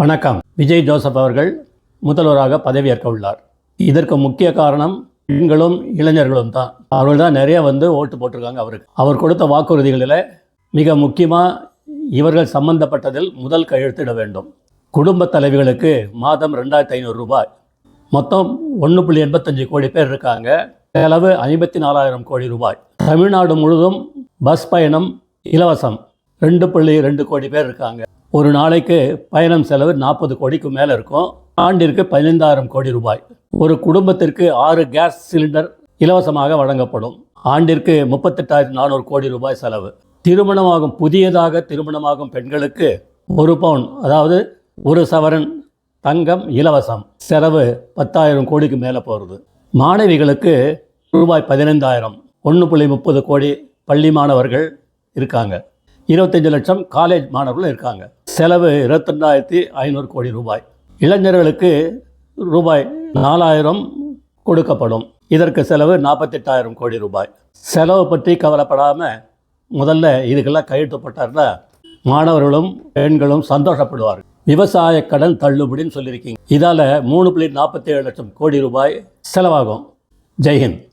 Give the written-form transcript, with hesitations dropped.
வணக்கம். விஜய் ஜோசப் அவர்கள் முதல்வராக பதவியேற்க உள்ளார். இதற்கு முக்கிய காரணம் பெண்களும் இளைஞர்களும் தான். அவர்கள் தான் நிறைய ஓட்டு போட்டிருக்காங்க அவருக்கு. அவர் கொடுத்த வாக்குறுதிகளில் மிக முக்கியமாக இவர்கள் சம்பந்தப்பட்டதில் முதல் கையெழுத்திட வேண்டும். குடும்ப தலைவிகளுக்கு மாதம் 2500 ரூபாய், மொத்தம் 1.85 கோடி பேர் இருக்காங்க. செலவு 54,000 கோடி ரூபாய். தமிழ்நாடு முழுவதும் பஸ் பயணம் இலவசம். 2.2 கோடி பேர் இருக்காங்க. ஒரு நாளைக்கு பயணம் செலவு 40 கோடிக்கு மேலே இருக்கும். ஆண்டிற்கு 15,000 கோடி ரூபாய். ஒரு குடும்பத்திற்கு 6 கேஸ் சிலிண்டர் இலவசமாக வழங்கப்படும். ஆண்டிற்கு 38,400 கோடி ரூபாய் செலவு. புதியதாக திருமணமாகும் பெண்களுக்கு 1 பவுன், அதாவது 1 சவரன் தங்கம் இலவசம். செலவு 10,000 கோடிக்கு மேலே போகிறது. மாணவிகளுக்கு ரூபாய் 15,000. 1.30 கோடி பள்ளி மாணவர்கள் இருக்காங்க. 25 லட்சம் காலேஜ் மாணவர்கள் இருக்காங்க. செலவு 22,500 கோடி ரூபாய். இளைஞர்களுக்கு ரூபாய் 4,000 கொடுக்கப்படும். இதற்கு செலவு 48,000 கோடி ரூபாய். செலவு பற்றி கவலைப்படாமல் முதல்ல இதுக்கெல்லாம் கையெழுத்து போட்டார்னா மாணவர்களும் பெண்களும் சந்தோஷப்படுவார்கள். விவசாய கடன் தள்ளுபடின்னு சொல்லியிருக்கீங்க. இதால் 3.47 லட்சம் கோடி ரூபாய் செலவாகும். ஜெய்ஹிந்த்.